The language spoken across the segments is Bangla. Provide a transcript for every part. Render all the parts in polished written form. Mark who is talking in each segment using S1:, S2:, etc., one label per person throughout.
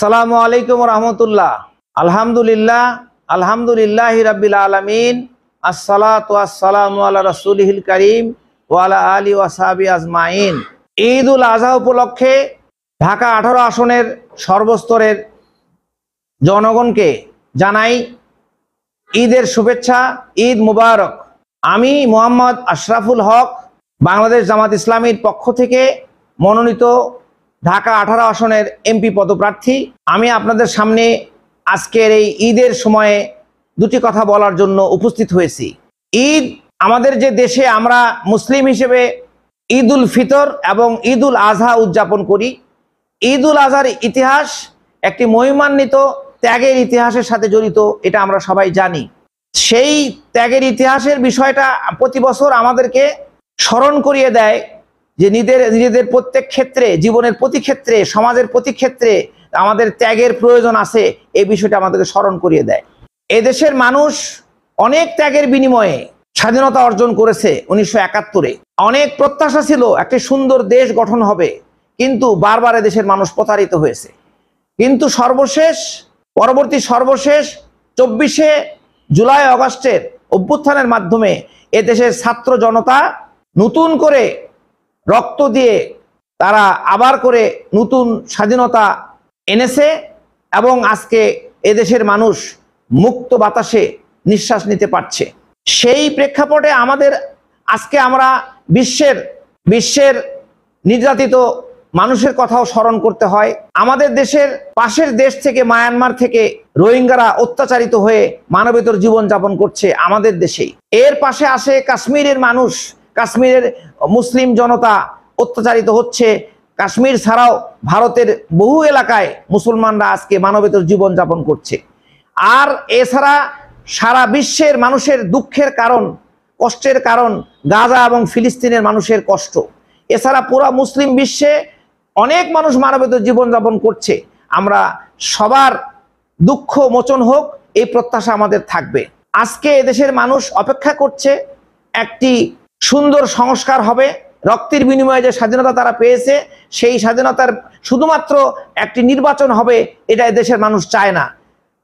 S1: আসসালামু আলাইকুম রহমতুল্লাহ। আলহামদুলিল্লাহ, আলহামদুলিল্লাহি রাব্বিল আলামিন, আসসালাতু আসসালামু আলা রাসূলিহিল কারীম ওয়া আলা আলিহি ওয়া সাহবিহি আজমাইন। ঈদ উল আযহা উপলক্ষে ঢাকা 18 আসনের সর্বস্তরের জনগণকে জানাই ঈদের শুভেচ্ছা, ঈদ মুবারক। আমি মোহাম্মদ আশরাফুল হক, বাংলাদেশ জামাত ইসলামীর পক্ষ থেকে মনোনীত ঢাকা 18 আসনের এমপি পদপ্রার্থী। আমি আপনাদের সামনে আজকের এই ঈদের সময়ে দুটি কথা বলার জন্য উপস্থিত হয়েছি। ঈদ আমাদের যে দেশে আমরা মুসলিম হিসেবে ঈদ উল ফিতর এবং ঈদ উল আজহা উদযাপন করি। ঈদ উল আজহার ইতিহাস একটি মহিমান্বিত ত্যাগের ইতিহাসের সাথে জড়িত, এটা আমরা সবাই জানি। সেই ত্যাগের ইতিহাসের বিষয়টা প্রতি বছর আমাদেরকে স্মরণ করিয়ে দেয় যে নিজেদের প্রত্যেক ক্ষেত্রে, জীবনের প্রতি ক্ষেত্রে, সমাজের প্রতি ক্ষেত্রে আমাদের ত্যাগের প্রয়োজন আছে। এই বিষয়টা আমাদেরকে স্মরণ করিয়ে দেয়। এদেশের মানুষ অনেক ত্যাগের বিনিময়ে স্বাধীনতা অর্জন করেছে। 1971-এ অনেক প্রত্যাশা ছিল একটি সুন্দর দেশ গঠন হবে, কিন্তু বারবার এদেশের মানুষ প্রতারিত হয়েছে। কিন্তু পরবর্তী সর্বশেষ 24শে জুলাই আগস্টের অভ্যুত্থানের মাধ্যমে এদেশের ছাত্র জনতা নতুন করে রক্ত দিয়ে তারা আবার করে নতুন স্বাধীনতা এনেছে এবং আজকে এদেশের মানুষ মুক্ত বাতাসে নিঃশ্বাস নিতে পারছে। সেই প্রেক্ষাপটে আজকে আমরা বিশ্বের নির্যাতিত মানুষের কথাও স্মরণ করতে হয়। আমাদের দেশের পাশের দেশ থেকে, মায়ানমার থেকে রোহিঙ্গারা অত্যাচারিত হয়ে মানবেতর জীবনযাপন করছে আমাদের দেশেই। এর পাশে আসে কাশ্মীরের মানুষ, কাশ্মীরের মুসলিম জনতা অত্যাচারিত হচ্ছে। কাশ্মীর ছাড়াও ভারতের বহু এলাকায় মুসলমানরা আজকে মানবেতর জীবনযাপন করছে। আর এছাড়া সারা বিশ্বের মানুষের দুঃখের কারণ, কষ্টের কারণ গাজা এবং ফিলিস্তিনের মানুষের কষ্ট। এছাড়া পুরো মুসলিম বিশ্বে অনেক মানুষ মানবেতর জীবনযাপন করছে। আমরা সবার দুঃখ মোচন হোক, এই প্রত্যাশা আমাদের থাকবে। আজকে এদেশের মানুষ অপেক্ষা করছে একটি সুন্দর সংস্কার হবে। রক্তের বিনিময়ে যে স্বাধীনতা তারা পেয়েছে, সেই স্বাধীনতার শুধুমাত্র একটি নির্বাচন হবে, এটা এদেশের মানুষ চায় না।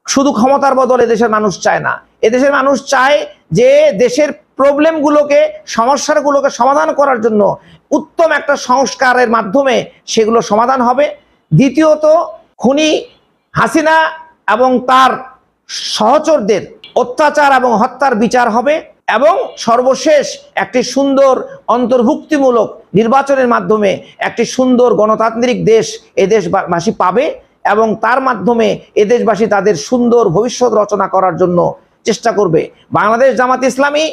S1: শুধু ক্ষমতার বদলে এদেশের মানুষ চায় না। এদেশের মানুষ চায় যে দেশের প্রবলেমগুলোকে, সমস্যাগুলোকে সমাধান করার জন্য উত্তম একটা সংস্কারের মাধ্যমে সেগুলো সমাধান হবে। দ্বিতীয়ত, খুনি হাসিনা এবং তার সহচরদের অত্যাচার এবং হত্যার বিচার হবে এবং সর্বশেষ একটি সুন্দর অন্তর্ভুক্তিমূলক নির্বাচনের মাধ্যমে একটি সুন্দর গণতান্ত্রিক দেশ এদেশবাসী পাবে এবং তার মাধ্যমে এদেশবাসী তাদের সুন্দর ভবিষ্যৎ রচনা করার জন্য চেষ্টা করবে। বাংলাদেশ জামাত ইসলামী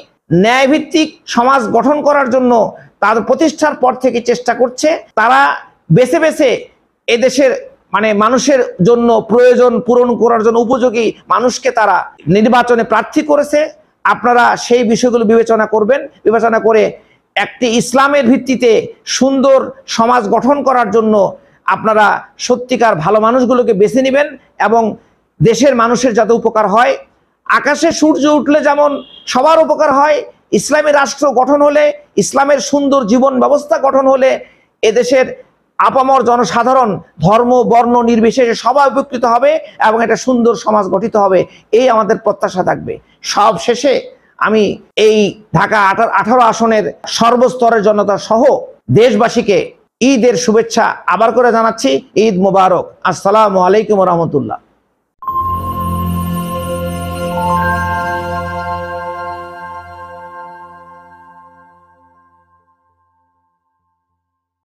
S1: ন্যায়ভিত্তিক সমাজ গঠন করার জন্য তাদের প্রতিষ্ঠার পর থেকে চেষ্টা করছে। তারা বেছে বেছে এদেশের মানুষের জন্য প্রয়োজন পূরণ করার জন্য উপযোগী মানুষকে তারা নির্বাচনে প্রার্থী করেছে। আপনারা সেই বিষয়গুলো বিবেচনা করবেন। বিবেচনা করে একটি ইসলামের ভিত্তিতে সুন্দর সমাজ গঠন করার জন্য আপনারা সত্যিকার ভালো মানুষগুলোকে বেছে নেবেন এবং দেশের মানুষের যাতে উপকার হয়। আকাশে সূর্য উঠলে যেমন সবার উপকার হয়, ইসলামী রাষ্ট্র গঠন হলে, ইসলামের সুন্দর জীবন ব্যবস্থা গঠন হলে এদেশের আপামর জনসাধারণ ধর্ম বর্ণ নির্বিশেষে সবাই উপকৃত হবে এবং একটা সুন্দর সমাজ গঠিত হবে। এই আমাদের প্রত্যাশা থাকবে। সব শেষে আমি এই ঢাকা 18 আসনের সর্বস্তরের জনতা সহ দেশবাসীকে ঈদের শুভেচ্ছা আবার করে জানাচ্ছি। ঈদ মুবারক। আসসালামু আলাইকুম রহমতুল্লাহ।